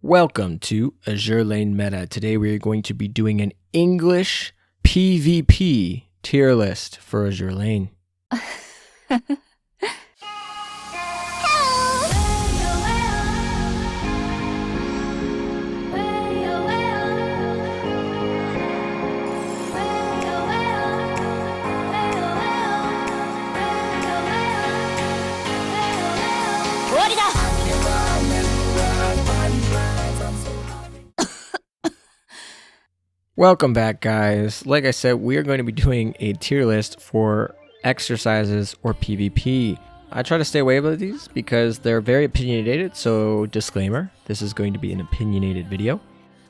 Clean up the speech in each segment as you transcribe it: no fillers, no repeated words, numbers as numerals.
Welcome to Azur Lane Meta. Today we are going to be doing an English PvP tier list for Azur Lane. Welcome back, guys. Like I said, we are going to be doing a tier list for exercises or PvP. I try to stay away from these because they're very opinionated, so disclaimer, this is going to be an opinionated video.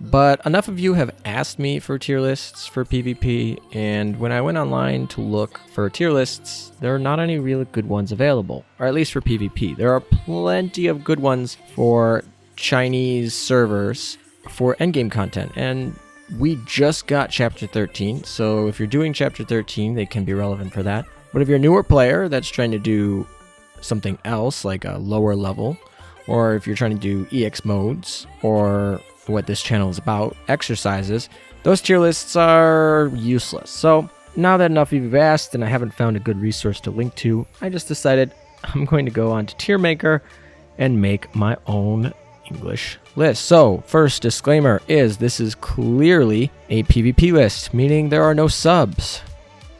But enough of you have asked me for tier lists for PvP, and when I went online to look for tier lists, there are not any really good ones available, or at least for PvP. There are plenty of good ones for Chinese servers for endgame content, and we just got Chapter 13, so if you're doing Chapter 13, they can be relevant for that. But if you're a newer player that's trying to do something else, like a lower level, or if you're trying to do EX modes, or what this channel is about, exercises, those tier lists are useless. So now that enough of you have asked, and I haven't found a good resource to link to, I just decided I'm going to go on to Tier Maker and make my own English list. So first disclaimer is this is clearly a PvP list, meaning there are no subs.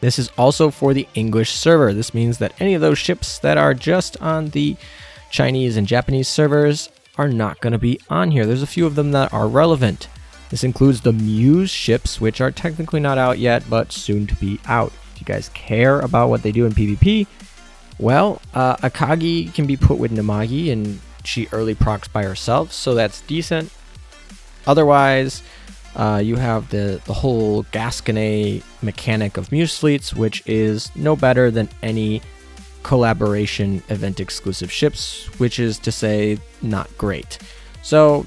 This is also for the English server. This means that any of those ships that are just on the Chinese and Japanese servers are not going to be on here. There's a few of them that are relevant. This includes the Muse ships, which are technically not out yet, but soon to be out. If you guys care about what they do in PvP, well, Akagi can be put with Namagi, and she early procs by herself, so that's decent. Otherwise, you have the whole Gascony mechanic of Muse fleets, which is no better than any collaboration event exclusive ships, which is to say not great. So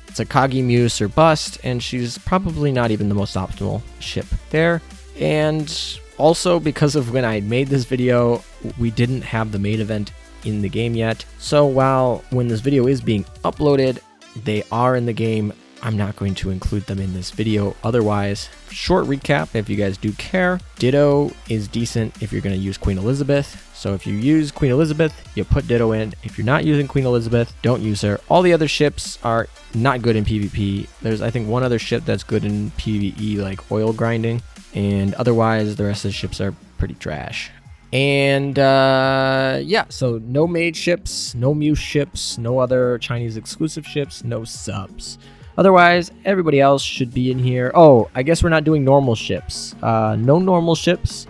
it's Akagi Muse or bust, and she's probably not even the most optimal ship there. And also, because of when I made this video, we didn't have the main event in the game yet. So while when this video is being uploaded, they are in the game, I'm not going to include them in this video. Otherwise, short recap, if you guys do care, Ditto is decent if you're going to use Queen Elizabeth. So if you use Queen Elizabeth, you put Ditto in. If you're not using Queen Elizabeth, don't use her. All the other ships are not good in PvP. There's, I think, one other ship that's good in PvE, like oil grinding. And otherwise, the rest of the ships are pretty trash. And yeah, so no mage ships, no Muse ships, no other Chinese exclusive ships, no subs. Otherwise, everybody else should be in here. Oh, I guess we're not doing normal ships. No normal ships,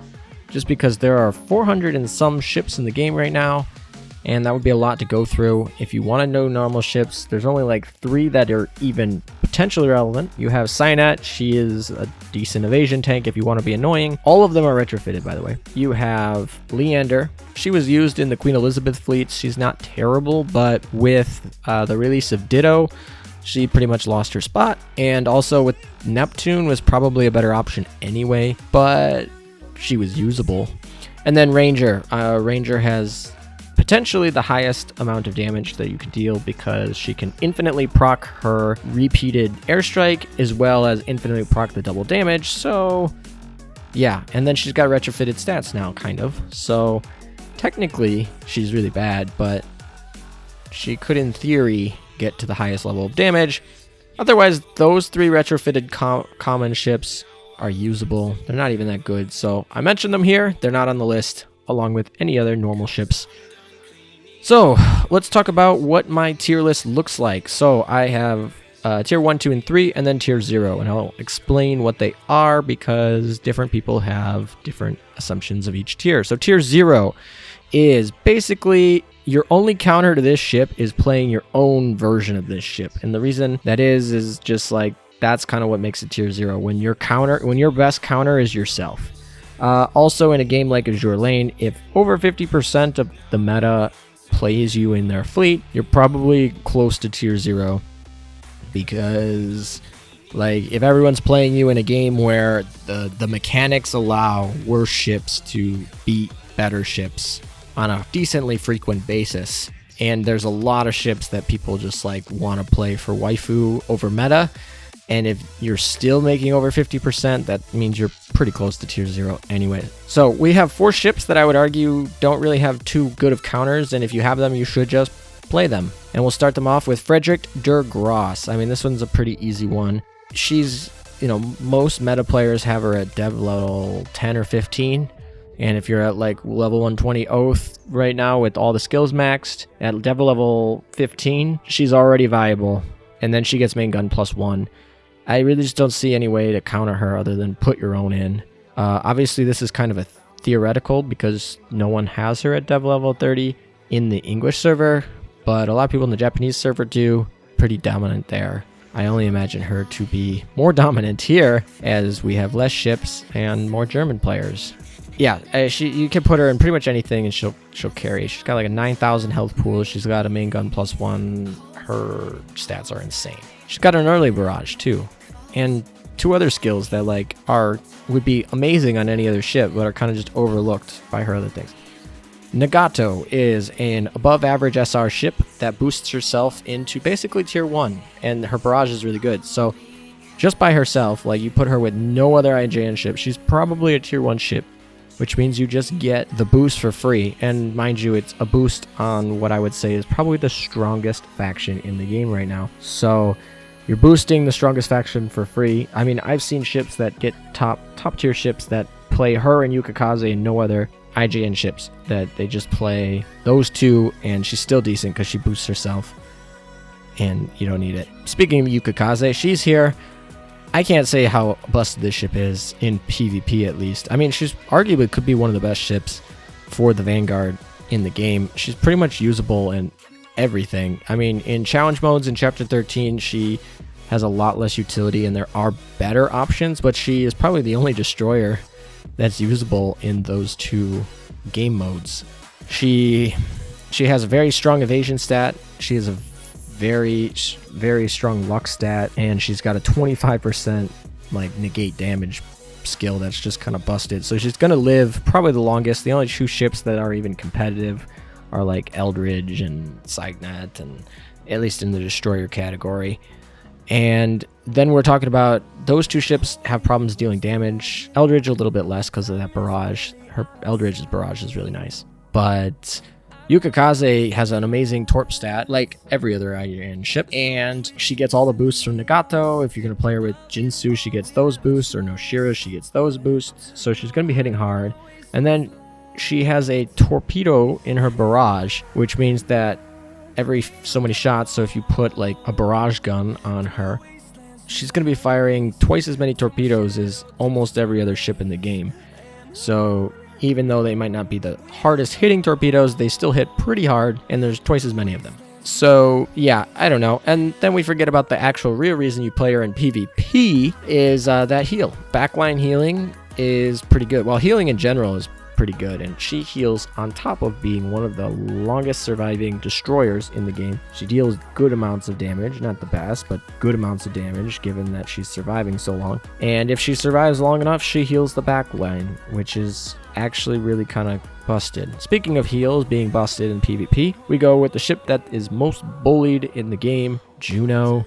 just because there are 400 and some ships in the game right now, and that would be a lot to go through. If you want to know normal ships, there's only like 3 that are even potentially relevant. You have Cynet, she is a decent evasion tank if you want to be annoying. All of them are retrofitted, by the way. You have Leander, she was used in the Queen Elizabeth fleets. She's not terrible, but with the release of Ditto, she pretty much lost her spot. And also with Neptune was probably a better option anyway, but she was usable. And then Ranger. Ranger has potentially the highest amount of damage that you can deal because she can infinitely proc her repeated airstrike as well as infinitely proc the double damage. So yeah, and then she's got retrofitted stats now, kind of. So technically she's really bad, but she could in theory get to the highest level of damage. Otherwise, those 3 retrofitted common ships are usable. They're not even that good, so I mentioned them here. They're not on the list along with any other normal ships. So let's talk about what my tier list looks like. So I have tier 1, 2, and 3, and then tier 0, and I'll explain what they are because different people have different assumptions of each tier. So tier 0 is basically your only counter to this ship is playing your own version of this ship, and the reason that is just like that's kind of what makes it tier 0. When your best counter is yourself. Also, in a game like Azur Lane, if over 50% of the meta plays you in their fleet, you're probably close to tier 0, because like if everyone's playing you in a game where the mechanics allow worse ships to beat better ships on a decently frequent basis, And there's a lot of ships that people just like want to play for waifu over meta. And if you're still making over 50%, that means you're pretty close to tier 0 anyway. So we have 4 ships that I would argue don't really have too good of counters. And if you have them, you should just play them. And we'll start them off with Frederick der Gross. I mean, this one's a pretty easy one. She's, most meta players have her at dev level 10 or 15. And if you're at like level 120 Oath right now with all the skills maxed, at dev level 15, she's already viable. And then she gets main gun +1. I really just don't see any way to counter her other than put your own in. Obviously, this is kind of a theoretical because no one has her at dev level 30 in the English server, but a lot of people in the Japanese server do. Pretty dominant there. I only imagine her to be more dominant here as we have less ships and more German players. Yeah, you can put her in pretty much anything and she'll carry. She's got like a 9,000 health pool. She's got a main gun +1. Her stats are insane. She's got an early barrage too, and 2 other skills that would be amazing on any other ship, but are kind of just overlooked by her other things. Nagato is an above average SR ship that boosts herself into basically tier 1, and her barrage is really good. So just by herself, like you put her with no other IJN ship, she's probably a tier 1 ship, which means you just get the boost for free. And mind you, it's a boost on what I would say is probably the strongest faction in the game right now. So you're boosting the strongest faction for free. I mean, I've seen ships that get top tier ships that play her and Yukikaze and no other IJN ships, that they just play those 2 and she's still decent because she boosts herself and you don't need it. Speaking of Yukikaze, she's here. I can't say how busted this ship is in PvP at least. I mean, she's arguably could be one of the best ships for the Vanguard in the game. She's pretty much usable in everything. I mean, in challenge modes in Chapter 13, she has a lot less utility and there are better options, but she is probably the only destroyer that's usable in those 2 game modes. She has a very strong evasion stat. She has a very strong luck stat, and she's got a 25% like negate damage skill that's just kind of busted. So she's gonna live probably the longest. The only 2 ships that are even competitive are like Eldridge and Signet, and at least in the destroyer category. And then we're talking about those 2 ships have problems dealing damage. Eldridge a little bit less because of that barrage. Her Eldridge's barrage is really nice, but Yukikaze has an amazing torp stat, like every other IJN ship, and she gets all the boosts from Nagato. If you're going to play her with Jinsu, she gets those boosts, or Noshira, she gets those boosts, so she's going to be hitting hard. And then she has a torpedo in her barrage, which means that every so many shots, so if you put like a barrage gun on her, she's going to be firing twice as many torpedoes as almost every other ship in the game. So even though they might not be the hardest hitting torpedoes, they still hit pretty hard, and there's twice as many of them. So yeah, I don't know. And then we forget about the actual real reason you play her in PvP is that heal. Backline healing is pretty good. Well, healing in general is pretty good, and she heals on top of being one of the longest surviving destroyers in the game. She deals good amounts of damage, not the best, but good amounts of damage given that she's surviving so long. And if she survives long enough, she heals the back line, which is actually really kind of busted. Speaking of heals being busted in PvP, we go with the ship that is most bullied in the game, Juno.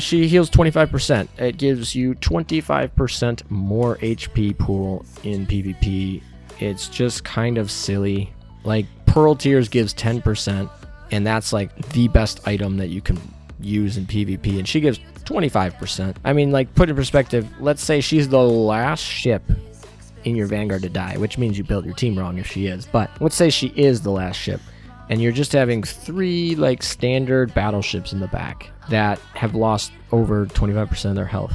She heals 25%. It gives you 25% more HP pool in PvP. It's just kind of silly. Like, Pearl Tears gives 10%, and that's like the best item that you can use in PvP, and she gives 25%. I mean, like, put in perspective, let's say she's the last ship in your Vanguard to die, which means you built your team wrong if she is, but let's say she is the last ship, and you're just having 3 like standard battleships in the back that have lost over 25% of their health.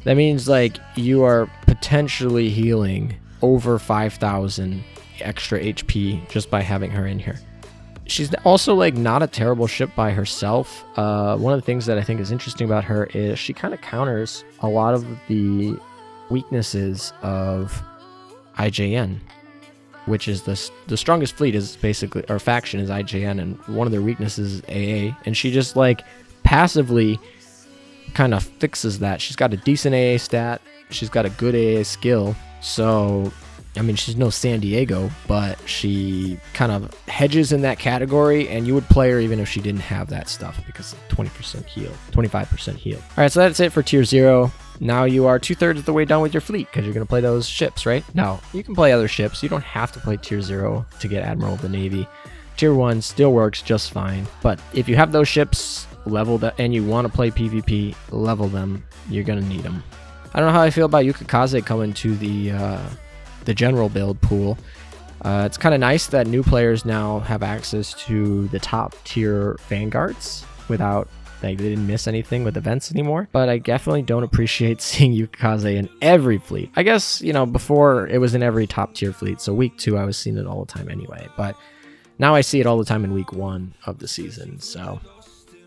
That means like you are potentially healing over 5,000 extra HP just by having her in here. She's also like not a terrible ship by herself. One of the things that I think is interesting about her is she kind of counters a lot of the weaknesses of IJN, which is the strongest fleet is basically, or faction is IJN, and one of their weaknesses is AA, and she just like passively kind of fixes that. She's got a decent AA stat, she's got a good AA skill, so I mean, she's no San Diego, but she kind of hedges in that category, and you would play her even if she didn't have that stuff because 20% heal, 25% heal. All right, so that's it for tier 0. Now you are 2/3 of the way done with your fleet because you're going to play those ships, right? Now, you can play other ships. You don't have to play tier 0 to get Admiral of the Navy. Tier 1 still works just fine, but if you have those ships leveled and you want to play PvP, level them. You're going to need them. I don't know how I feel about Yukikaze coming to the general build pool. It's kind of nice that new players now have access to the top tier vanguards without, like, they didn't miss anything with events anymore. But I definitely don't appreciate seeing Yukikaze in every fleet. I guess, you know, before it was in every top tier fleet, so week 2 I was seeing it all the time anyway, but now I see it all the time in week 1 of the season, so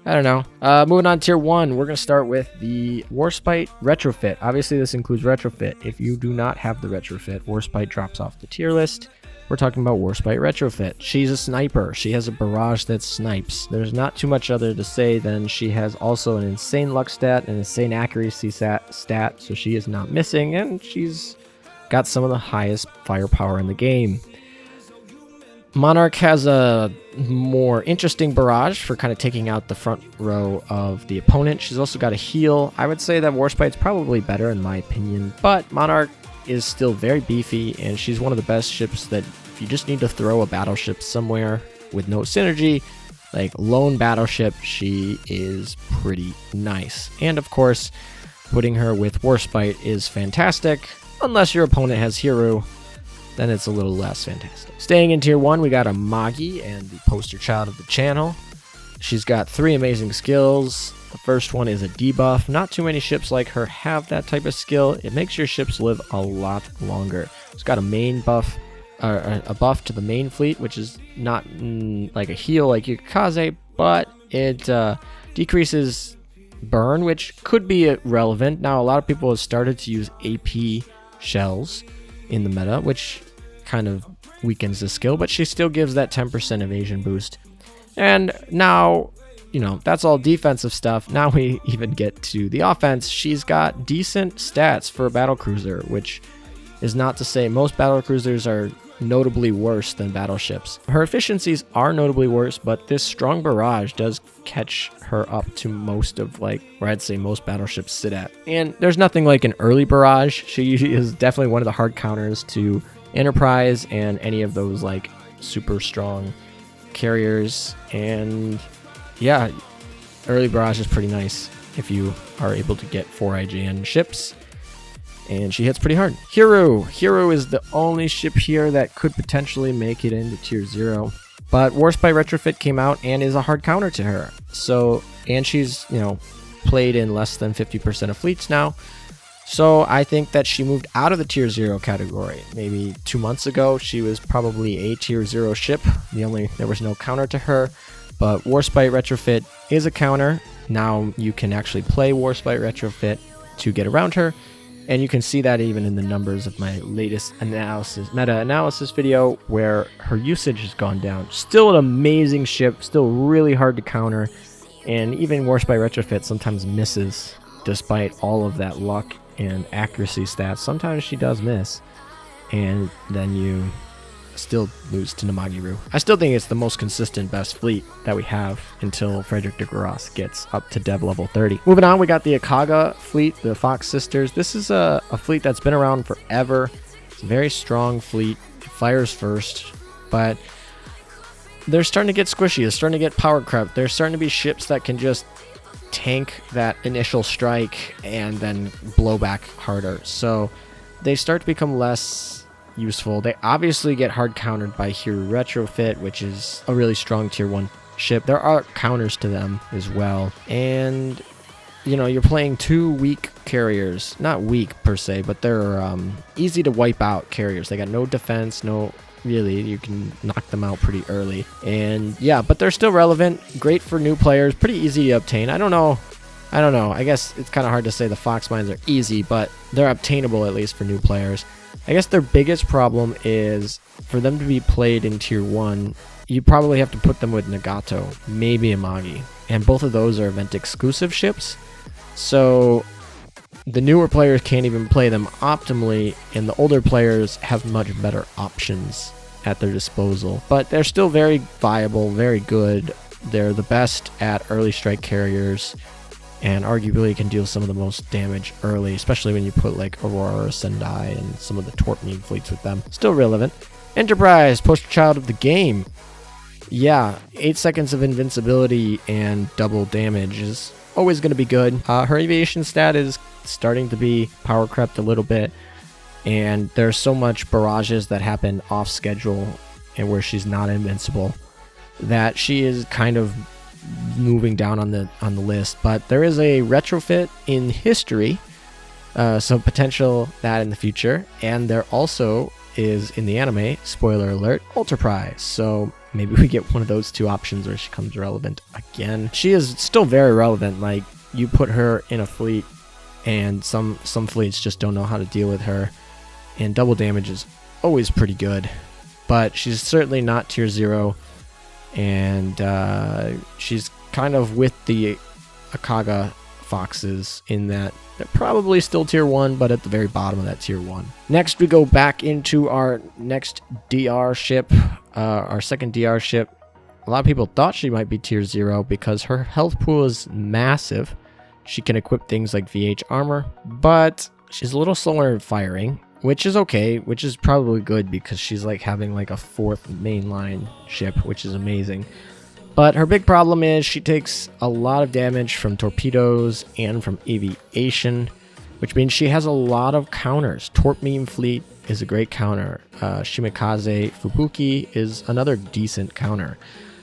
I don't know. Moving on to tier 1, we're going to start with the Warspite Retrofit. Obviously, this includes Retrofit. If you do not have the Retrofit, Warspite drops off the tier list. We're talking about Warspite Retrofit. She's a sniper. She has a barrage that snipes. There's not too much other to say than she has also an insane luck stat, an insane accuracy stat, so she is not missing, and she's got some of the highest firepower in the game. Monarch has a more interesting barrage for kind of taking out the front row of the opponent. She's also got a heal. I would say that Warspite's probably better in my opinion, but Monarch is still very beefy, and she's one of the best ships that if you just need to throw a battleship somewhere with no synergy, like lone battleship, she is pretty nice. And of course, putting her with Warspite is fantastic, unless your opponent has Hiru, then it's a little less fantastic. Staying in tier 1, we got a Magi, and the poster child of the channel. She's got 3 amazing skills. The first one is a debuff. Not too many ships like her have that type of skill. It makes your ships live a lot longer. It's got a main buff, a buff to the main fleet, which is not like a heal like Yukikaze, but it decreases burn, which could be relevant. Now, a lot of people have started to use AP shells in the meta, which kind of weakens the skill, but she still gives that 10% evasion boost. And now, you know, that's all defensive stuff. Now we even get to the offense. She's got decent stats for a battlecruiser, which is not to say most battlecruisers are notably worse than battleships. Her efficiencies are notably worse, but this strong barrage does catch her up to most of, like, where I'd say most battleships sit at. And there's nothing like an early barrage. She is definitely one of the hard counters to Enterprise and any of those, like, super strong carriers. And yeah, early barrage is pretty nice if you are able to get 4 IJN ships. And she hits pretty hard. Hiru is the only ship here that could potentially make it into tier 0. But Warspite Retrofit came out and is a hard counter to her. So, and she's, you know, played in less than 50% of fleets now. So I think that she moved out of the tier 0 category. Maybe 2 months ago, she was probably a tier 0 ship. There was no counter to her. But Warspite Retrofit is a counter. Now you can actually play Warspite Retrofit to get around her. And you can see that even in the numbers of my latest meta-analysis video, where her usage has gone down. Still an amazing ship, still really hard to counter, and even Warspite Retrofit sometimes misses, despite all of that luck and accuracy stats. Sometimes she does miss, and then you still lose to Namagiru. I still think it's the most consistent best fleet that we have until Frederick de Gross gets up to dev level 30. Moving on, we got the Akaga fleet, the Fox Sisters. This is a fleet that's been around forever. It's a very strong fleet. It fires first, but they're starting to get squishy. They're starting to get power crept. There's starting to be ships that can just tank that initial strike and then blow back harder. So they start to become less useful. They obviously get hard countered by Hiru Retrofit, which is a really strong tier 1 ship. There are counters to them as well. And, you know, you're playing 2 weak carriers. Not weak per se, but they're easy to wipe out carriers. They got no defense, really, you can knock them out pretty early. And yeah, but they're still relevant. Great for new players. Pretty easy to obtain. I don't know. I guess it's kind of hard to say the Fox Mines are easy, but they're obtainable at least for new players. I guess their biggest problem is for them to be played in tier 1, you probably have to put them with Nagato, maybe Amagi. And both of those are event exclusive ships. So the newer players can't even play them optimally, and the older players have much better options at their disposal. But they're still very viable, very good. They're the best at early strike carriers, and arguably can deal some of the most damage early, especially when you put like Aurora or Sendai and some of the Torp meme fleets with them. Still relevant. Enterprise, poster child of the game. Yeah, 8 seconds of invincibility and double damage is always going to be good. Her aviation stat is starting to be power crept a little bit, and there's so much barrages that happen off schedule and where she's not invincible that she is kind of moving down on the list. But there is a retrofit in history, so potential that in the future, and there also is in the anime, spoiler alert, Ultra Prize. So maybe we get one of those two options where she comes relevant again. She is still very relevant. Like, you put her in a fleet and some fleets just don't know how to deal with her, and double damage is always pretty good, but she's certainly not tier 0, and she's kind of with the Akaga foxes in that they're probably still tier 1, but at the very bottom of that tier 1. Next, we go back into our next DR ship, our second DR ship. A lot of people thought she might be tier 0 because her health pool is massive. She can equip things like VH armor, but she's a little slower in firing, which is okay, which is probably good because she's like having like a 4th mainline ship, which is amazing. But her big problem is she takes a lot of damage from torpedoes and from aviation, which means she has a lot of counters. Torp meme fleet is a great counter. Shimikaze Fubuki is another decent counter.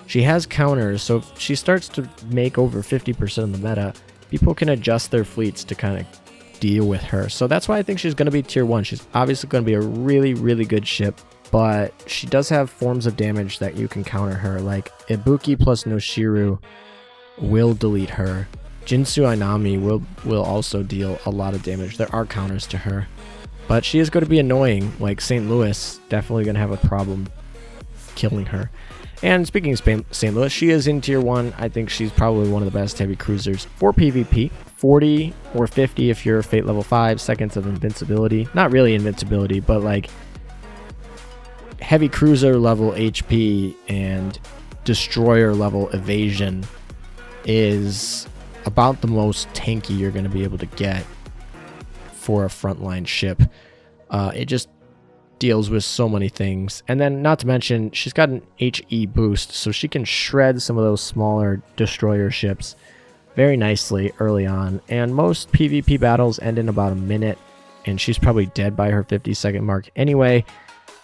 She has counters, so if she starts to make over 50% of the meta, people can adjust their fleets to kind of deal with her. So that's why I think she's going to be tier 1. She's obviously going to be a really, really good ship, but she does have forms of damage that you can counter her. Like Ibuki plus Noshiru will delete her. Jinsu Ainami will also deal a lot of damage. There are counters to her, but she is going to be annoying. Like St. Louis, definitely going to have a problem killing her. And speaking of St. Louis, she is in tier 1. I think she's probably one of the best heavy cruisers for PvP. 40 or 50 if you're Fate level 5, seconds of invincibility. Not really invincibility, but like heavy cruiser level HP and destroyer level evasion is about the most tanky you're going to be able to get for a frontline ship. It just deals with so many things, and then not to mention she's got an HE boost, so she can shred some of those smaller destroyer ships very nicely early on, and most PvP battles end in about a minute, and she's probably dead by her 50-second mark anyway.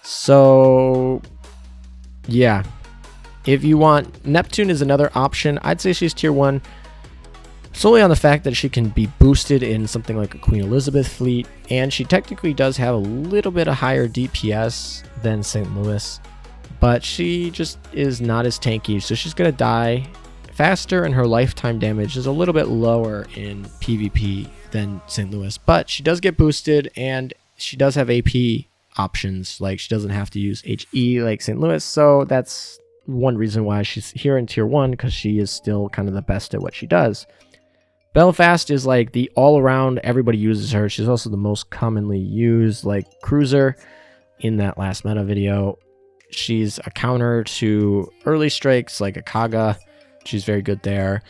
So yeah, if you want, Neptune is another option. I'd say she's tier 1 solely on the fact that she can be boosted in something like a Queen Elizabeth fleet, and she technically does have a little bit of higher DPS than St. Louis, but she just is not as tanky, so she's going to die faster, and her lifetime damage is a little bit lower in PvP than St. Louis, but she does get boosted, and she does have AP options. Like, she doesn't have to use HE like St. Louis, so that's one reason why she's here in tier 1, because she is still kind of the best at what she does. Belfast is like the all-around, everybody uses her. She's also the most commonly used like cruiser in that last meta video. She's a counter to early strikes like Akaga. She's very good there,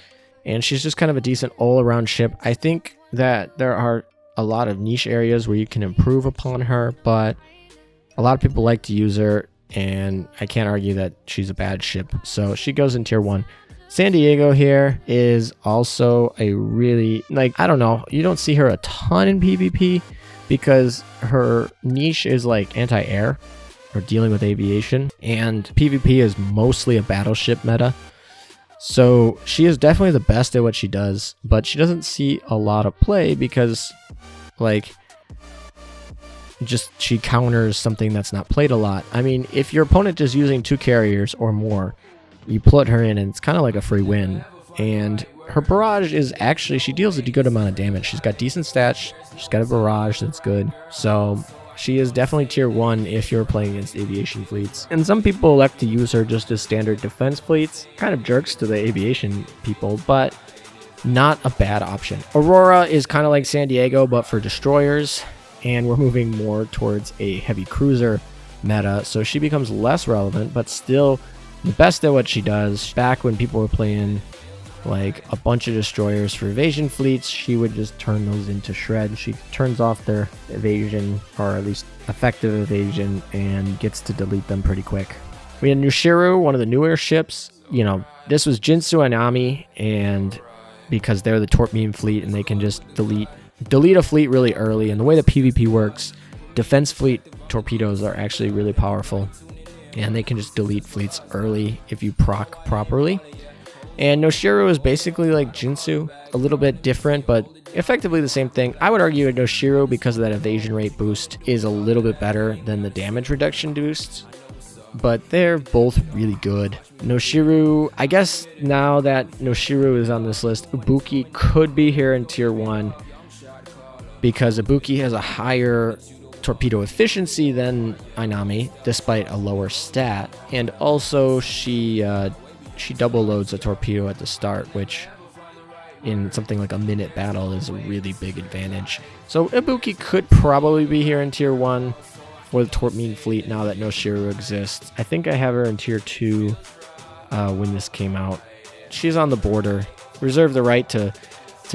and she's just kind of a decent all-around ship. I think that there are a lot of niche areas where you can improve upon her, but a lot of people like to use her, and I can't argue that she's a bad ship. So she goes in tier 1. San Diego here is also a really, like, I don't know, you don't see her a ton in PvP because her niche is like anti-air or dealing with aviation, and PvP is mostly a battleship meta. So she is definitely the best at what she does, but she doesn't see a lot of play because, like, just she counters something that's not played a lot. I mean, if your opponent is using 2 carriers or more, you put her in and it's kind of like a free win. And her barrage is actually, she deals a good amount of damage. She's got decent stats, she's got a barrage that's good. So she is definitely tier 1 if you're playing against aviation fleets. And some people elect to use her just as standard defense fleets. Kind of jerks to the aviation people, but not a bad option. Aurora is kind of like San Diego, but for destroyers, and we're moving more towards a heavy cruiser meta, so she becomes less relevant, but still the best at what she does. Back when people were playing like a bunch of destroyers for evasion fleets, she would just turn those into shreds. She turns off their evasion, or at least effective evasion, and gets to delete them pretty quick. We had Nushiru, one of the newer ships. You know, this was Jinsu and Ami, and because they're the Torp Meme fleet and they can just delete a fleet really early. And the way the PvP works, defense fleet torpedoes are actually really powerful, and they can just delete fleets early if you proc properly. And Noshiru is basically like Jinsu, a little bit different, but effectively the same thing. I would argue that Noshiru, because of that evasion rate boost, is a little bit better than the damage reduction boost, but they're both really good. Noshiru, I guess now that Noshiru is on this list, Ibuki could be here in tier 1, because Ibuki has a higher torpedo efficiency than Ainami, despite a lower stat, and also she double loads a torpedo at the start, which in something like a minute battle is a really big advantage. So Ibuki could probably be here in tier 1 for the Torp Meme fleet now that Noshiru exists. I think I have her in tier 2 when this came out. She's on the border. Reserve the right to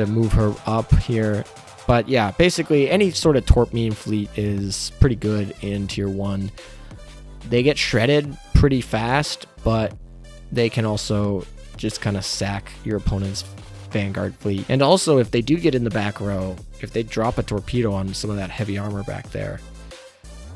move her up here. But yeah, basically any sort of Torp Meme fleet is pretty good in tier 1. They get shredded pretty fast, but they can also just kind of sack your opponent's Vanguard fleet. And also, if they do get in the back row, if they drop a torpedo on some of that heavy armor back there,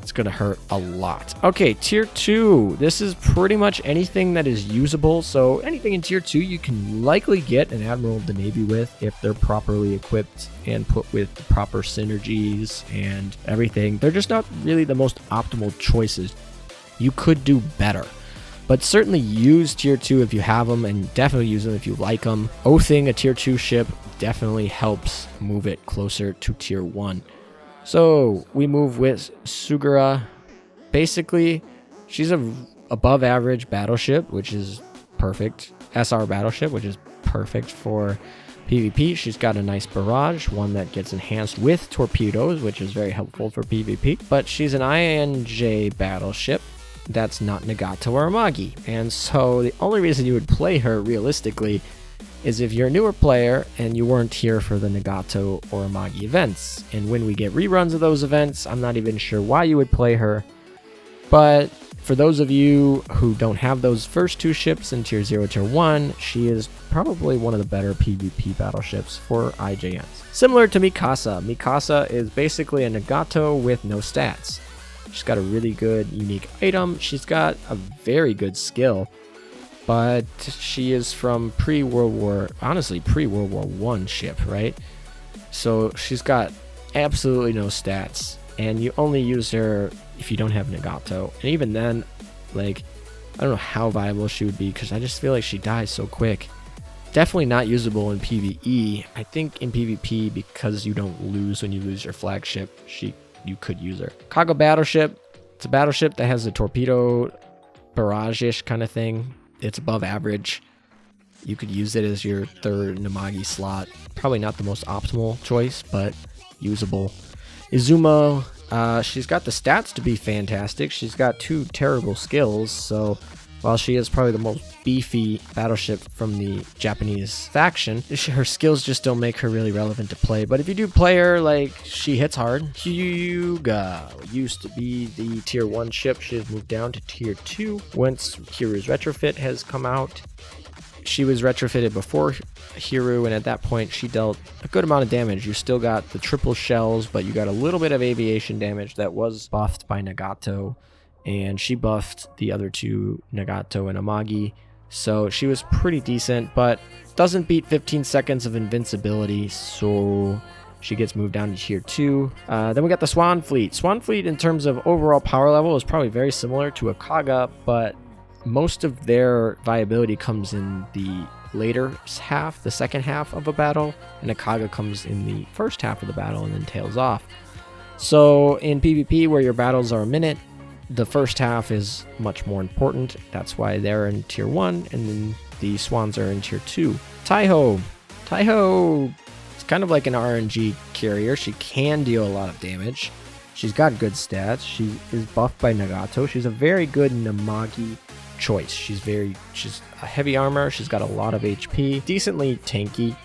it's going to hurt a lot. Okay, tier 2. This is pretty much anything that is usable. So anything in tier 2 you can likely get an Admiral of the Navy with if they're properly equipped and put with the proper synergies and everything. They're just not really the most optimal choices. You could do better, but certainly use tier 2 if you have them, and definitely use them if you like them. Oathing a tier 2 ship definitely helps move it closer to tier 1. So we move with Sugura. Basically, she's a above average battleship, which is perfect. SR battleship, which is perfect for PvP. She's got a nice barrage, one that gets enhanced with torpedoes, which is very helpful for PvP. But she's an INJ battleship that's not Nagato or Amagi. And so the only reason you would play her realistically is if you're a newer player and you weren't here for the Nagato or Amagi events. And when we get reruns of those events, I'm not even sure why you would play her. But for those of you who don't have those first 2 ships in tier 0, tier 1, she is probably one of the better PvP battleships for IJNs. Similar to Mikasa. Mikasa is basically a Nagato with no stats. She's got a really good unique item. She's got a very good skill, but she is from pre-World War I ship, right? So she's got absolutely no stats, and you only use her if you don't have Nagato. And even then, like, I don't know how viable she would be, because I just feel like she dies so quick. Definitely not usable in PvE. I think in PvP, because you don't lose when you lose your flagship, you could use her. Kaga battleship. It's a battleship that has a torpedo barrage-ish kind of thing. It's above average. You could use it as your third Namagi slot. Probably not the most optimal choice, but usable. Izumo, she's got the stats to be fantastic. She's got 2 terrible skills, so while she is probably the most beefy battleship from the Japanese faction, her skills just don't make her really relevant to play. But if you do play her, like, she hits hard. Hyuga used to be the tier 1 ship. She has moved down to tier 2 once Hiru's retrofit has come out. She was retrofitted before Hiru, and at that point she dealt a good amount of damage. You still got the triple shells, but you got a little bit of aviation damage that was buffed by Nagato, and she buffed the other 2, Nagato and Amagi. So she was pretty decent, but doesn't beat 15 seconds of invincibility, so she gets moved down to tier 2. Then we got the Swan Fleet. Swan Fleet, in terms of overall power level, is probably very similar to a Kaga, but most of their viability comes in the later half, the second half of a battle, and a Kaga comes in the first half of the battle and then tails off. So in PvP, where your battles are a minute, the first half is much more important. That's why they're in tier 1, and then the Swans are in tier 2. Taiho. Taiho is kind of like an RNG carrier. She can deal a lot of damage. She's got good stats. She is buffed by Nagato. She's a very good Namagi choice. She's a heavy armor. She's got a lot of HP, decently tanky.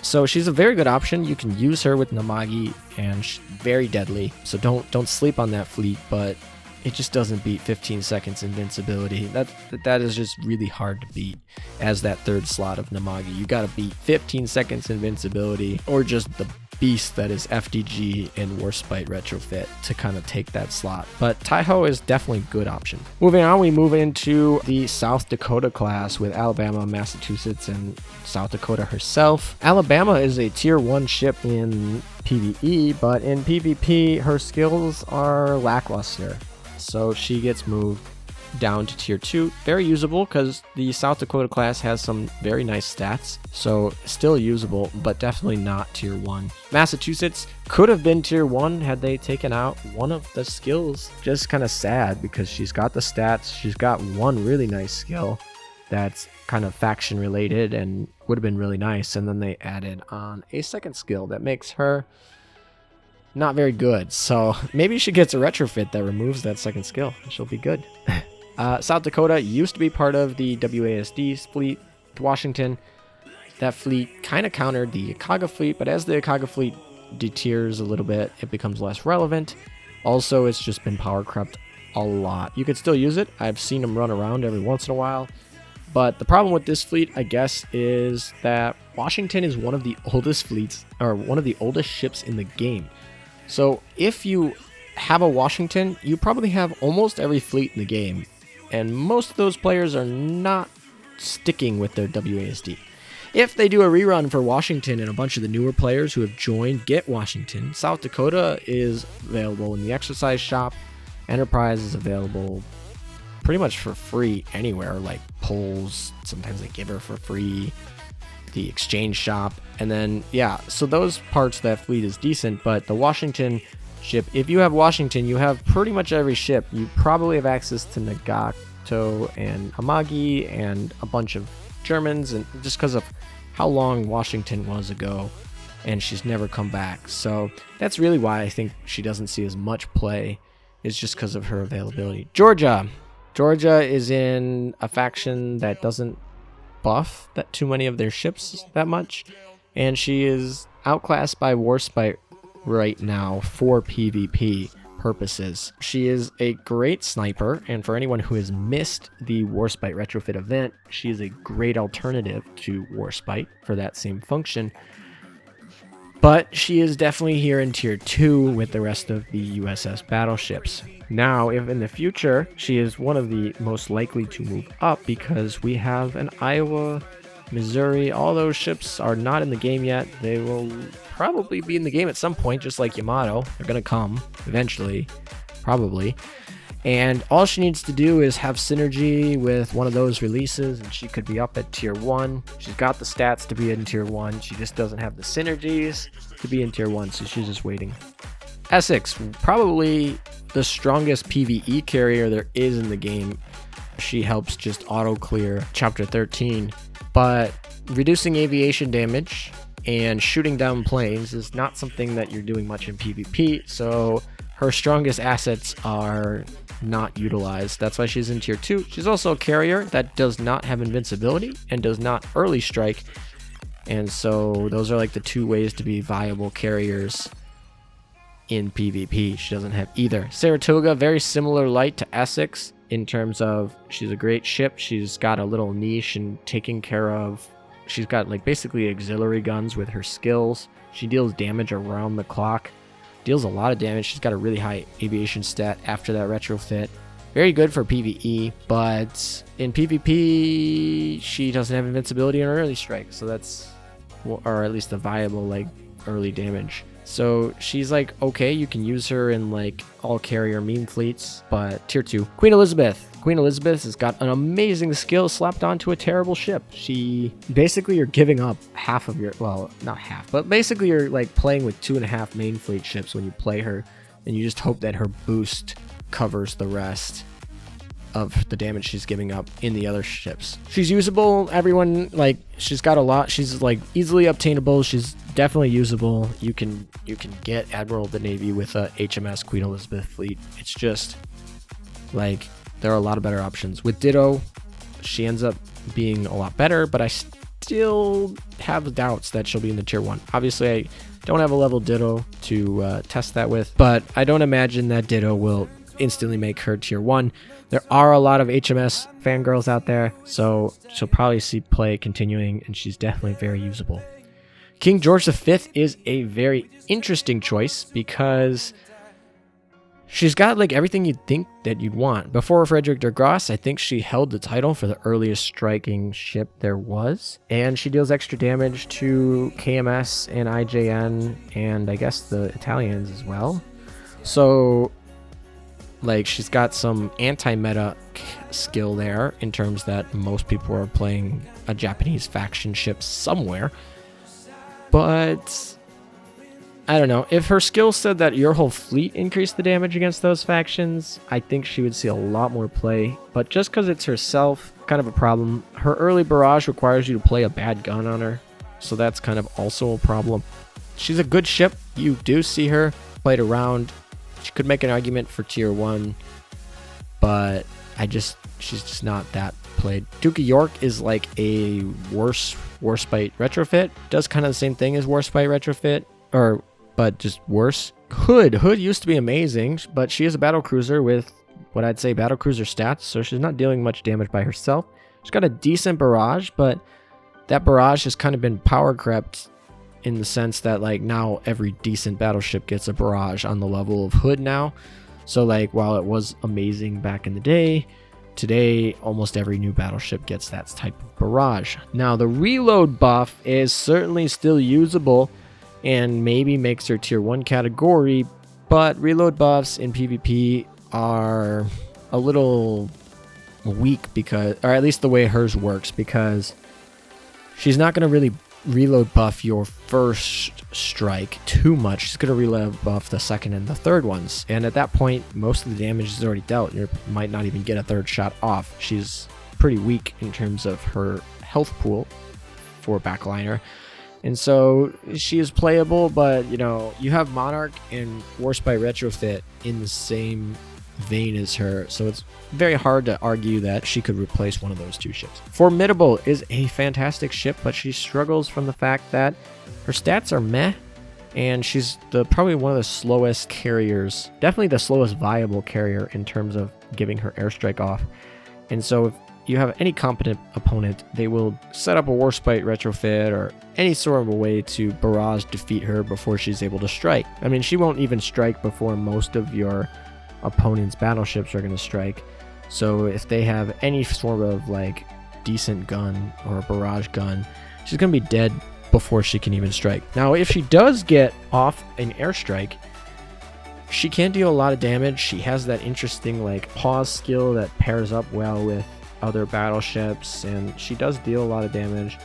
So she's a very good option. You can use her with Namagi, and she's very deadly. So don't sleep on that fleet, but it just doesn't beat 15 seconds invincibility. That is just really hard to beat as that third slot of Namagi. You gotta beat 15 seconds invincibility, or just the beast that is FDG and Warspite Retrofit to kind of take that slot. But Taiho is definitely a good option. Moving on, we move into the South Dakota class with Alabama, Massachusetts, and South Dakota herself. Alabama is a tier 1 ship in PvE, but in PvP, her skills are lackluster. So she gets moved down to tier 2. Very usable because the South Dakota class has some very nice stats. So still usable, but definitely not tier 1. Massachusetts could have been tier 1 had they taken out one of the skills. Just kind of sad because she's got the stats. She's got one really nice skill that's kind of faction related and would have been really nice. And then they added on a second skill that makes her not very good. So maybe she gets a retrofit that removes that second skill. She'll be good. South Dakota used to be part of the WASD fleet to Washington. That fleet kind of countered the Ikaga fleet, but as the Ikaga fleet detiers a little bit, it becomes less relevant. Also, it's just been power crept a lot. You could still use it. I've seen them run around every once in a while. But the problem with this fleet, I guess, is that Washington is one of the oldest fleets, or one of the oldest ships in the game. So if you have a Washington, you probably have almost every fleet in the game. And most of those players are not sticking with their WASD. If they do a rerun for Washington and a bunch of the newer players who have joined get Washington, South Dakota is available in the exercise shop. Enterprise is available pretty much for free anywhere, like polls. Sometimes they give her for free. The exchange shop. And then, yeah, so those parts of that fleet is decent, but the Washington ship, if you have Washington, you have pretty much every ship. You probably have access to Nagato and Amagi and a bunch of Germans, and just because of how long Washington was ago, and she's never come back. So that's really why I think she doesn't see as much play, is just because of her availability. Georgia is in a faction that doesn't buff that too many of their ships that much, and she is outclassed by Warspite right now for PvP purposes. She is a great sniper, and for anyone who has missed the Warspite retrofit event, she is a great alternative to Warspite for that same function. But she is definitely here in tier 2 with the rest of the USS battleships. Now, if in the future, she is one of the most likely to move up, because we have an Iowa, Missouri, all those ships are not in the game yet. They will probably be in the game at some point, just like Yamato. They're going to come eventually, probably. And all she needs to do is have synergy with one of those releases, and she could be up at tier 1. She's got the stats to be in tier 1. She just doesn't have the synergies to be in tier 1, so she's just waiting. Essex, probably the strongest PvE carrier there is in the game. She helps just auto clear chapter 13, but reducing aviation damage and shooting down planes is not something that you're doing much in PvP, so her strongest assets are not utilized. That's why she's in tier 2. She's also a carrier that does not have invincibility and does not early strike, and so those are like the two ways to be viable carriers in PvP. She doesn't have either. Saratoga, very similar light to Essex in terms of she's a great ship. She's got a little niche in taking care of, she's got like basically auxiliary guns with her skills. She deals damage around the clock, deals a lot of damage. She's got a really high aviation stat after that retrofit. Very good for PvE, but in PvP she doesn't have invincibility or early strike, so that's, or at least a viable like early damage. So she's like, okay, you can use her in like all carrier meme fleets, but tier 2. Queen Elizabeth has got an amazing skill slapped onto a terrible ship. She basically, you're giving up half of your, well, not half, but basically you're like playing with 2.5 main fleet ships when you play her, and you just hope that her boost covers the rest. of the damage she's giving up in the other ships. She's usable. Everyone, like, she's got a lot. She's like easily obtainable. She's definitely usable. You can get Admiral of the Navy with a HMS Queen Elizabeth fleet. It's just like there are a lot of better options. With Ditto, she ends up being a lot better, but I still have doubts that she'll be in the tier 1. Obviously, I don't have a level Ditto to test that with, but I don't imagine that Ditto will instantly make her tier 1. There are a lot of HMS fangirls out there, so she'll probably see play continuing, and she's definitely very usable. King George V is a very interesting choice because she's got like everything you'd think that you'd want. Before Frederick de Grasse, I think she held the title for the earliest striking ship there was. And she deals extra damage to KMS and IJN and I guess the Italians as well. So like she's got some anti-meta skill there in terms that most people are playing a Japanese faction ship somewhere. But I don't know. If her skill said that your whole fleet increased the damage against those factions, I think she would see a lot more play. But just because it's herself, kind of a problem. Her early barrage requires you to play a bad gun on her, so that's kind of also a problem. She's a good ship. You do see her played around. She could make an argument for tier 1, but she's just not that played. Duke of York is like a worse Warspite retrofit. Does kind of the same thing as Warspite retrofit, but just worse. Hood used to be amazing, but she is a battle cruiser with what I'd say battle cruiser stats, so she's not dealing much damage by herself. She's got a decent barrage, but that barrage has kind of been power crept in the sense that like now every decent battleship gets a barrage on the level of Hood now. So like while it was amazing back in the day, today almost every new battleship gets that type of barrage. Now the reload buff is certainly still usable and maybe makes her tier 1 category, but reload buffs in PvP are a little weak because, or at least the way hers works, because she's not going to really reload buff your first strike too much. She's going to reload buff the second and the third ones, and at that point most of the damage is already dealt. You might not even get a third shot off. She's pretty weak in terms of her health pool for backliner. And so she is playable, but you know, you have Monarch and Warspite Retrofit in the same vein as her, so it's very hard to argue that she could replace one of those two ships. Formidable is a fantastic ship, but she struggles from the fact that her stats are meh, and she's probably one of the slowest carriers, definitely the slowest viable carrier in terms of giving her airstrike off. And so if you have any competent opponent, they will set up a Warspite retrofit or any sort of a way to barrage defeat her before she's able to strike. I mean, she won't even strike before most of your opponent's battleships are going to strike. So if they have any sort of like decent gun or a barrage gun, she's going to be dead before she can even strike. Now, if she does get off an airstrike, she can deal a lot of damage. She has that interesting like pause skill that pairs up well with other battleships, and she does deal a lot of damage,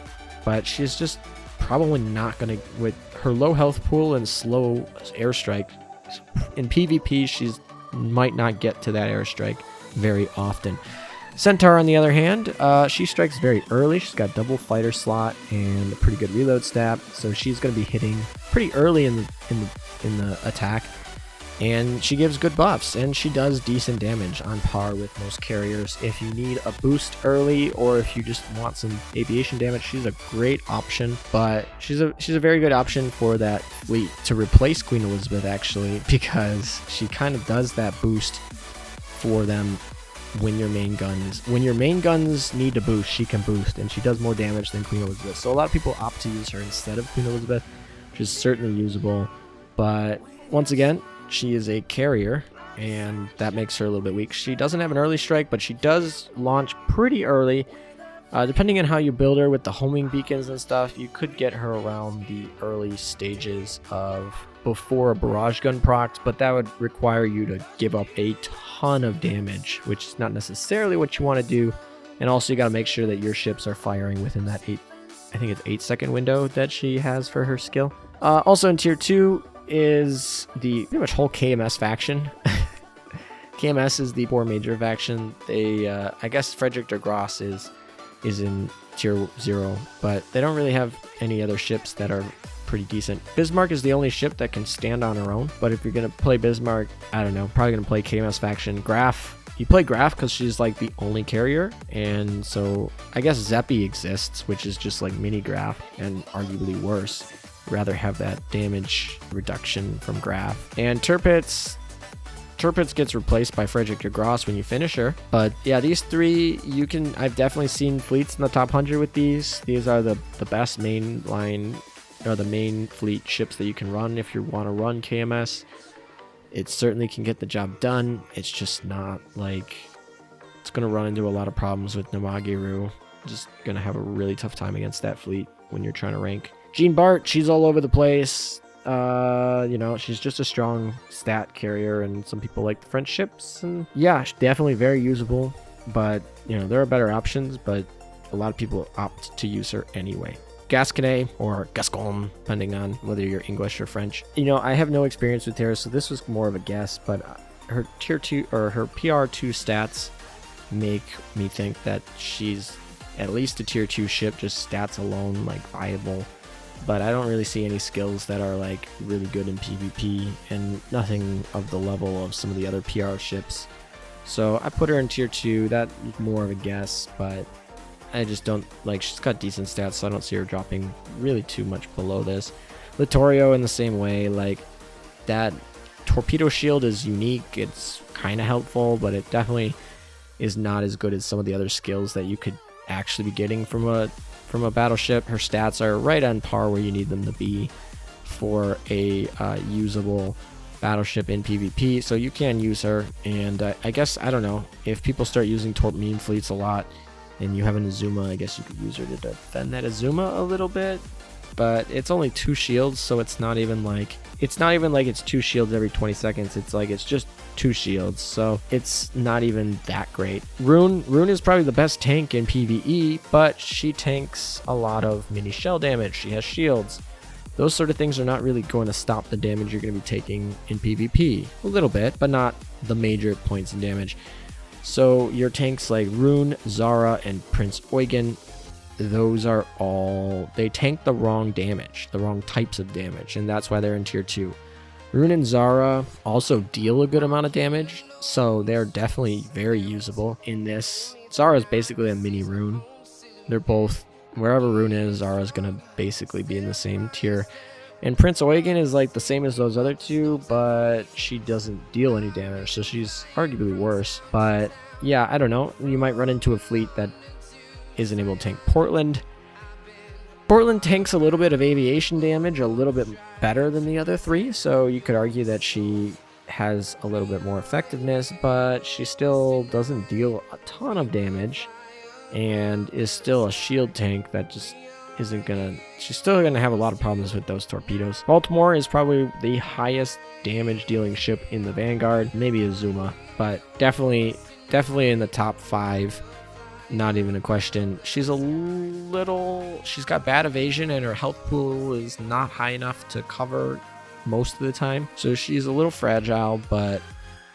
but she's just probably not going to, with her low health pool and slow airstrike, in PvP she's might not get to that airstrike very often. Centaur, on the other hand, she strikes very early. She's got double fighter slot and a pretty good reload stat, so she's going to be hitting pretty early in the attack, and she gives good buffs, and she does decent damage on par with most carriers. If you need a boost early, or if you just want some aviation damage, she's a great option. But she's a very good option for that fleet to replace Queen Elizabeth, actually, because she kind of does that boost for them when your main guns need to boost. She can boost, and she does more damage than Queen Elizabeth. So a lot of people opt to use her instead of Queen Elizabeth, which is certainly usable. But once again, she is a carrier, and that makes her a little bit weak. She doesn't have an early strike, but she does launch pretty early. Depending on how you build her with the homing beacons and stuff, you could get her around the early stages of before a barrage gun procs, but that would require you to give up a ton of damage, which is not necessarily what you want to do. And also you got to make sure that your ships are firing within that 8-second window that she has for her skill. Also in tier 2 is the pretty much whole KMS faction. KMS is the poor major faction. They, I guess Frederick de Grosse is in tier 0, but they don't really have any other ships that are pretty decent. Bismarck is the only ship that can stand on her own, but if you're gonna play Bismarck, I don't know, probably gonna play KMS faction. Graf, you play Graf because she's like the only carrier, and so I guess Zeppi exists, which is just like mini Graf and arguably worse. Rather have that damage reduction from Graf. And Tirpitz gets replaced by Frederick de Grosse when you finish her. But yeah, these three, I've definitely seen fleets in the top 100 with these. These are the best main line, or the main fleet ships that you can run if you want to run KMS. It certainly can get the job done. It's just not like, it's going to run into a lot of problems with Namagiru. Just going to have a really tough time against that fleet when you're trying to rank. Jean Bart, she's all over the place. You know, she's just a strong stat carrier, and some people like the French ships, and yeah, definitely very usable, but you know, there are better options, but a lot of people opt to use her anyway. Gasconnet or Gascon, depending on whether you're English or French. You know, I have no experience with her, so this was more of a guess, but her tier 2 or her PR2 stats make me think that she's at least a tier 2 ship, just stats alone, like viable. But I don't really see any skills that are like really good in PvP, and nothing of the level of some of the other PR ships. So I put her in tier 2. That's more of a guess, but I just don't like, she's got decent stats, so I don't see her dropping really too much below this. Littorio in the same way, like that torpedo shield is unique. It's kind of helpful, but it definitely is not as good as some of the other skills that you could actually be getting from a battleship. Her stats are right on par where you need them to be for a usable battleship in PvP, so you can use her. And I guess, I don't know, if people start using Torpmine fleets a lot and you have an Azuma, I guess you could use her to defend that Azuma a little bit, but it's only 2 shields, so it's not even like it's 2 shields every 20 seconds. It's like, it's just 2 shields, so it's not even that great. Rune is probably the best tank in PvE, but she tanks a lot of mini shell damage. She has shields. Those sort of things are not really going to stop the damage you're going to be taking in PvP. A little bit, but not the major points in damage. So your tanks like Rune, Zara, and Prince Eugen, those are all, they tank the wrong damage, the wrong types of damage, and that's why they're in tier 2. Rune and Zara also deal a good amount of damage, so they're definitely very usable in this. Zara is basically a mini Rune. They're both, wherever Rune is, Zara is going to basically be in the same tier. And Prince Eugen is like the same as those other two, but she doesn't deal any damage, so she's arguably worse. But yeah, I don't know. You might run into a fleet that isn't able to tank Portland. Portland tanks a little bit of aviation damage, a little bit better than the other three, so you could argue that she has a little bit more effectiveness, but she still doesn't deal a ton of damage and is still a shield tank that just isn't gonna, she's still gonna have a lot of problems with those torpedoes. Baltimore is probably the highest damage dealing ship in the Vanguard, maybe Azuma, but definitely in the top 5. Not even a question. She's got bad evasion, and her health pool is not high enough to cover most of the time. So she's a little fragile, but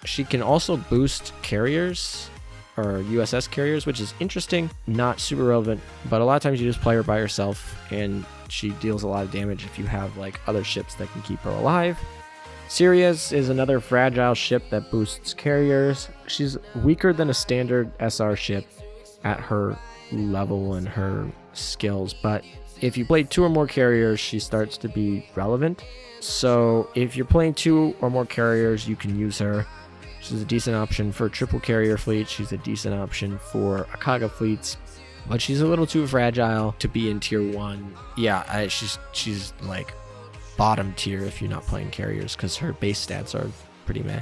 she can also boost carriers, or USS carriers, which is interesting. Not super relevant, but a lot of times you just play her by herself, and she deals a lot of damage if you have like other ships that can keep her alive. Sirius is another fragile ship that boosts carriers. She's weaker than a standard SR ship at her level and her skills, but if you play 2 or more carriers, she starts to be relevant. So if you're playing 2 or more carriers, you can use her. She's a decent option for triple carrier fleets. She's a decent option for Akaga fleets, but she's a little too fragile to be in tier 1. Yeah, she's like bottom tier if you're not playing carriers, because her base stats are pretty meh.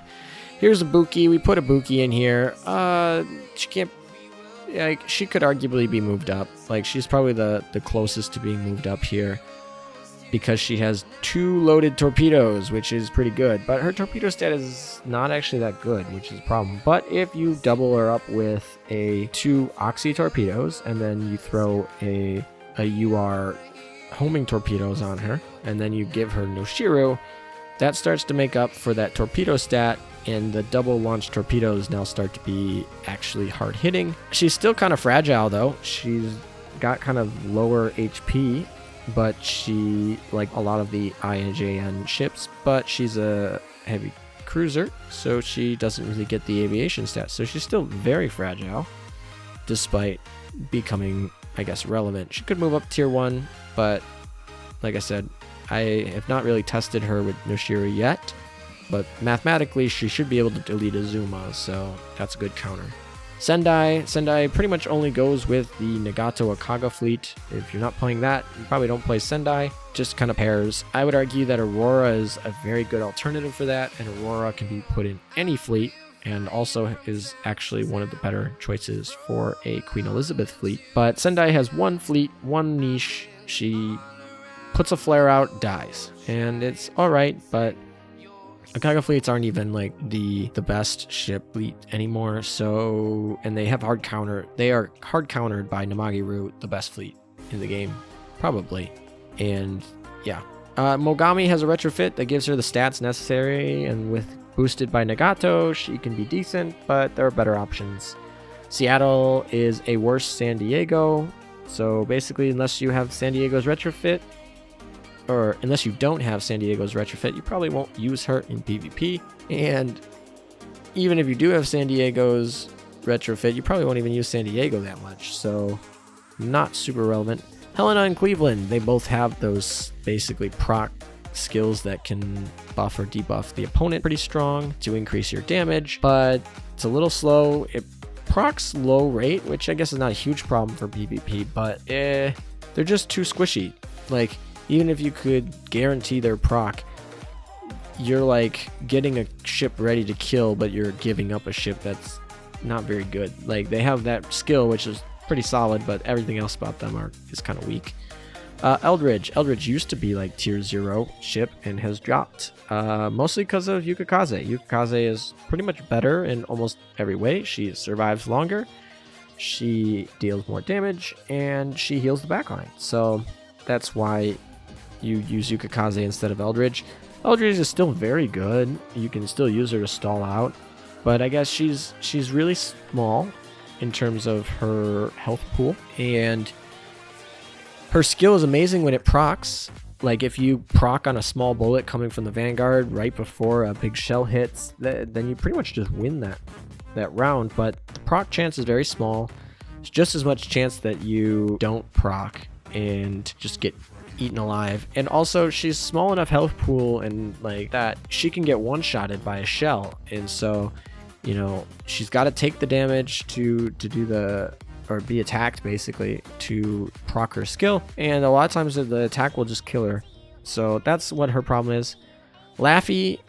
Here's a Buki. We put a Buki in here. She can't, like, she could arguably be moved up. Like, she's probably the closest to being moved up here, because she has 2 loaded torpedoes, which is pretty good. But her torpedo stat is not actually that good, which is a problem. But if you double her up with 2 Oxy torpedoes, and then you throw a UR homing torpedoes on her, and then you give her Noshiru, that starts to make up for that torpedo stat, and the double launch torpedoes now start to be actually hard hitting. She's still kind of fragile though. She's got kind of lower HP, but she, like a lot of the IJN ships, but she's a heavy cruiser, so she doesn't really get the aviation stats. So she's still very fragile, despite becoming, I guess, relevant. She could move up tier 1, but like I said, I have not really tested her with Noshiro yet, but mathematically she should be able to delete Azuma, so that's a good counter. Sendai pretty much only goes with the Nagato Akaga fleet. If you're not playing that, you probably don't play Sendai, just kind of pairs. I would argue that Aurora is a very good alternative for that, and Aurora can be put in any fleet, and also is actually one of the better choices for a Queen Elizabeth fleet. But Sendai has one fleet, one niche. She puts a flare out, dies, and it's alright, but Akaga fleets aren't even like the best ship fleet anymore, so, and they have hard counter. They are hard countered by Namagiru, the best fleet in the game, probably. And yeah, Mogami has a retrofit that gives her the stats necessary, and with boosted by Nagato, she can be decent, but there are better options. Seattle is a worse San Diego, so basically, unless you have San Diego's retrofit, or unless you don't have San Diego's retrofit, you probably won't use her in PvP. And even if you do have San Diego's retrofit, you probably won't even use San Diego that much, so not super relevant. Helena and Cleveland, they both have those basically proc skills that can buff or debuff the opponent pretty strong to increase your damage, but it's a little slow. It procs low rate, which I guess is not a huge problem for PvP, but they're just too squishy. Like, even if you could guarantee their proc, you're like getting a ship ready to kill, but you're giving up a ship that's not very good. Like, they have that skill, which is pretty solid, but everything else about them is kind of weak. Eldridge used to be like tier 0 ship and has dropped, mostly because of Yukikaze. Yukikaze is pretty much better in almost every way. She survives longer, she deals more damage, and she heals the backline. So that's why you use Yukikaze instead of Eldridge. Eldridge is still very good. You can still use her to stall out, but I guess she's really small in terms of her health pool, and her skill is amazing when it procs. Like, if you proc on a small bullet coming from the Vanguard right before a big shell hits, then you pretty much just win that round. But the proc chance is very small. It's just as much chance that you don't proc and just get eaten alive. And also, she's small enough health pool and like that she can get one-shotted by a shell, and so, you know, she's got to take the damage to do the, or be attacked basically to proc her skill, and a lot of times the attack will just kill her. So that's what her problem is. Laffy,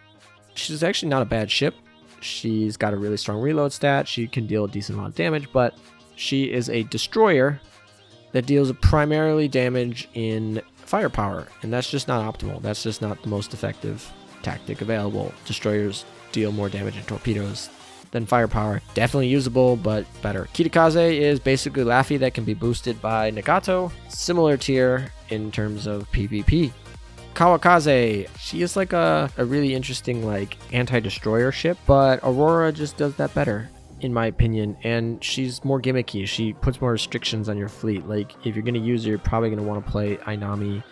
she's actually not a bad ship. She's got a really strong reload stat. She can deal a decent amount of damage, but she is a destroyer that deals primarily damage in firepower, and that's just not optimal. That's just not the most effective tactic available. Destroyers deal more damage in torpedoes than firepower. Definitely usable, but better. Kitakaze is basically Laffy that can be boosted by Nagato. Similar tier in terms of PvP. Kawakaze, she is like a really interesting like anti-destroyer ship, but Aurora just does that better, in my opinion, and she's more gimmicky. She puts more restrictions on your fleet. Like, if you're going to use her, you're probably going to want to play Ainami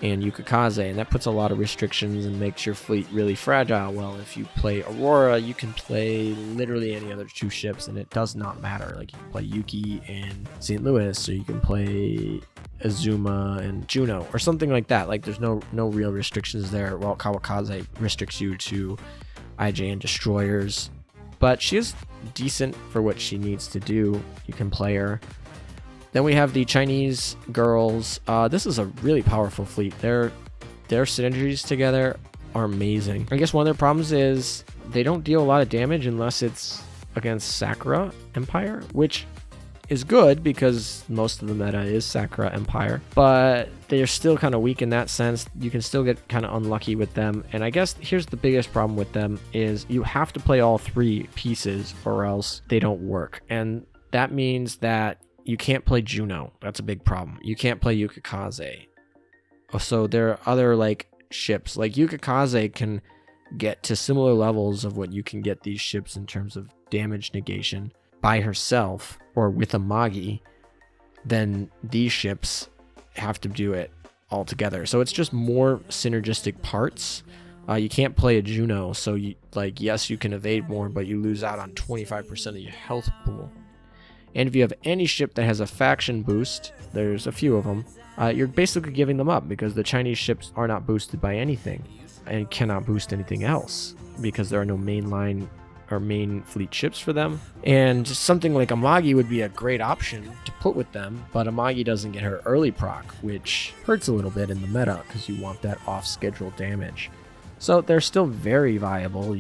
and Yukikaze, and that puts a lot of restrictions and makes your fleet really fragile. Well, if you play Aurora, you can play literally any other 2 ships, and it does not matter. Like, you can play Yuki and St. Louis, or you can play Azuma and Juno, or something like that. Like, there's no real restrictions there, while Kawakaze restricts you to IJN destroyers. But she is decent for what she needs to do. You can play her. Then we have the Chinese girls. This is a really powerful fleet. Their synergies together are amazing. I guess one of their problems is they don't deal a lot of damage unless it's against Sakura Empire, which is good because most of the meta is Sakura Empire, but they're still kind of weak in that sense. You can still get kind of unlucky with them, and I guess here's the biggest problem with them is you have to play all 3 pieces or else they don't work, and that means that you can't play Juno. That's a big problem. You can't play Yukikaze. So there are other like ships. Like Yukikaze can get to similar levels of what you can get these ships in terms of damage negation by herself or with a Magi, then these ships have to do it all together. So it's just more synergistic parts. You can't play a Juno, so you, like, yes, you can evade more, but you lose out on 25% of your health pool. And if you have any ship that has a faction boost, there's a few of them, you're basically giving them up because the Chinese ships are not boosted by anything and cannot boost anything else because there are no mainline or main fleet ships for them. And something like a Magi would be a great option to put with them, but a Magi doesn't get her early proc, which hurts a little bit in the meta because you want that off-schedule damage. So they're still very viable.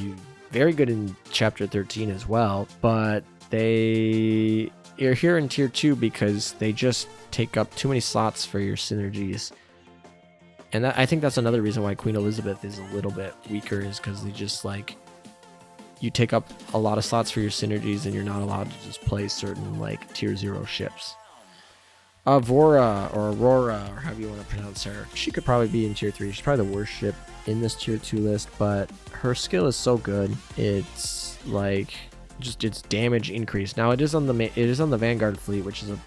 Very good in Chapter 13 as well, but you're here in Tier 2 because they just take up too many slots for your synergies. And I think that's another reason why Queen Elizabeth is a little bit weaker, is because they just, like, you take up a lot of slots for your synergies and you're not allowed to just play certain, like, Tier 0 ships. Avora, or Aurora, or however you want to pronounce her, she could probably be in Tier 3. She's probably the worst ship in this Tier 2 list, but her skill is so good. It's like just its damage increase. Now it is on the Vanguard fleet, which is a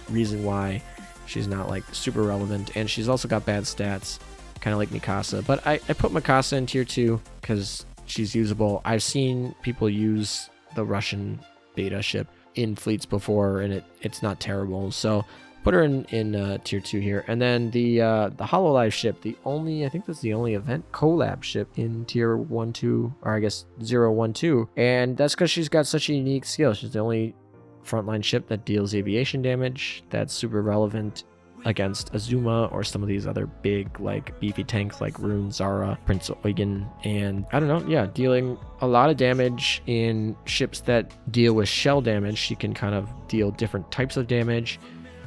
reason why she's not like super relevant, and she's also got bad stats, kind of like Mikasa. But I put Mikasa in Tier 2 because she's usable. I've seen people use the Russian beta ship in fleets before, and it's not terrible. So put her in Tier 2 here. And then the Hololive ship, I think that's the only event collab ship in Tier 1, 2, or I guess 0, 1, 2. And that's because she's got such a unique skill. She's the only frontline ship that deals aviation damage. That's super relevant against Azuma or some of these other big, like, beefy tanks like Rune, Zara, Prince Eugen, and I don't know, yeah, dealing a lot of damage in ships that deal with shell damage. She can kind of deal different types of damage.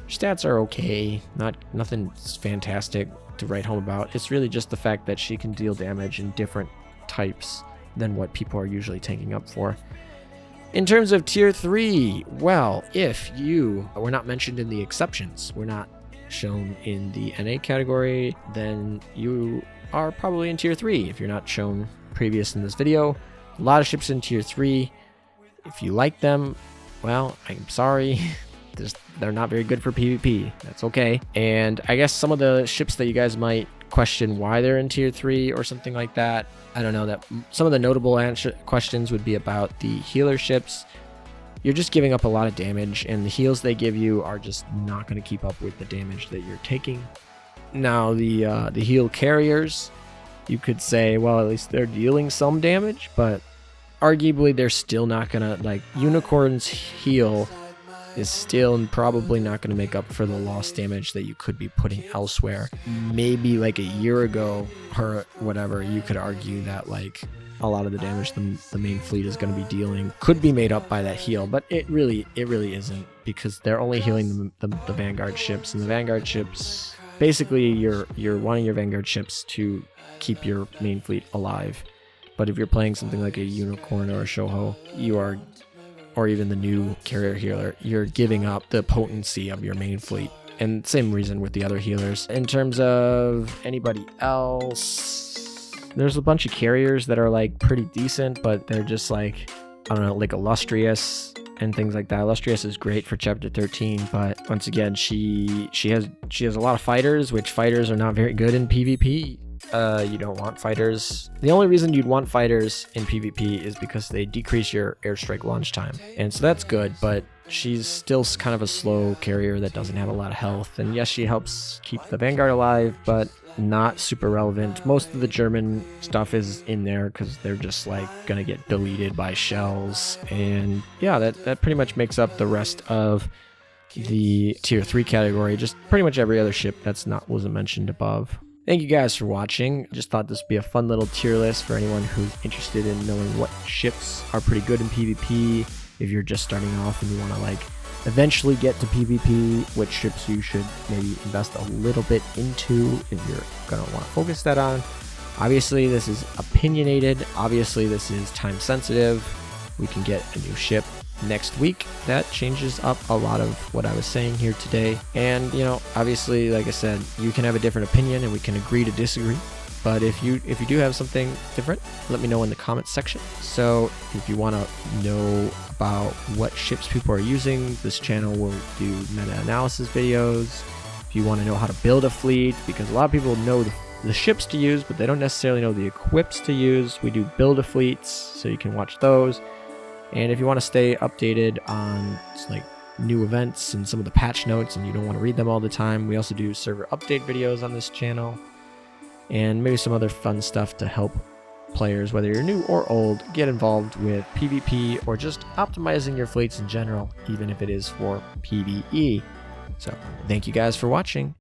Stats are okay, nothing fantastic to write home about. It's really just the fact that she can deal damage in different types than what people are usually tanking up for. In terms of Tier 3, well, if you were not mentioned in the exceptions, we're not shown in the NA category, then you are probably in Tier 3 if you're not shown previous in this video. A lot of ships in Tier 3. If you like them, well, I'm sorry. They're not very good for PvP. That's okay. And I guess some of the ships that you guys might question why they're in Tier 3 or something like that, I don't know, that some of the notable questions would be about the healer ships. You're just giving up a lot of damage, and the heals they give you are just not going to keep up with the damage that you're taking. Now, the heal carriers, you could say, well, at least they're dealing some damage, but arguably they're still not going to, like, Unicorn's heal is still probably not going to make up for the lost damage that you could be putting elsewhere. Maybe like a year ago or whatever, you could argue that, like, a lot of the damage the main fleet is going to be dealing could be made up by that heal, but it really isn't, because they're only healing the Vanguard ships, and the Vanguard ships, basically you're wanting your Vanguard ships to keep your main fleet alive. But if you're playing something like a Unicorn or a Shoho, or even the new carrier healer, you're giving up the potency of your main fleet. And same reason with the other healers. In terms of anybody else, there's a bunch of carriers that are, like, pretty decent, but they're just, like, I don't know, like Illustrious and things like that. Illustrious is great for Chapter 13, but once again, she has a lot of fighters, which fighters are not very good in PvP. You don't want fighters. The only reason you'd want fighters in PvP is because they decrease your airstrike launch time, and so that's good, but she's still kind of a slow carrier that doesn't have a lot of health. And yes, she helps keep the Vanguard alive, but not super relevant. Most of the German stuff is in there because they're just, like, gonna get deleted by shells. And yeah, that pretty much makes up the rest of the Tier 3 category. Just pretty much every other ship wasn't mentioned above. Thank you guys for watching. Just thought this would be a fun little tier list for anyone who's interested in knowing what ships are pretty good in PvP. If you're just starting off and you want to, like, eventually get to PvP, which ships you should maybe invest a little bit into if you're going to want to focus that on. Obviously, this is opinionated. Obviously, this is time sensitive. We can get a new ship next week. That changes up a lot of what I was saying here today. And, you know, obviously, like I said, you can have a different opinion and we can agree to disagree. But if you do have something different, let me know in the comments section. So if you want to know about what ships people are using, this channel will do meta-analysis videos. If you want to know how to build a fleet, because a lot of people know the ships to use, but they don't necessarily know the equips to use, we do build a fleets, so you can watch those. And if you want to stay updated on like new events and some of the patch notes and you don't want to read them all the time, we also do server update videos on this channel, and maybe some other fun stuff to help players, whether you're new or old, get involved with PvP or just optimizing your fleets in general, even if it is for PvE. So thank you guys for watching.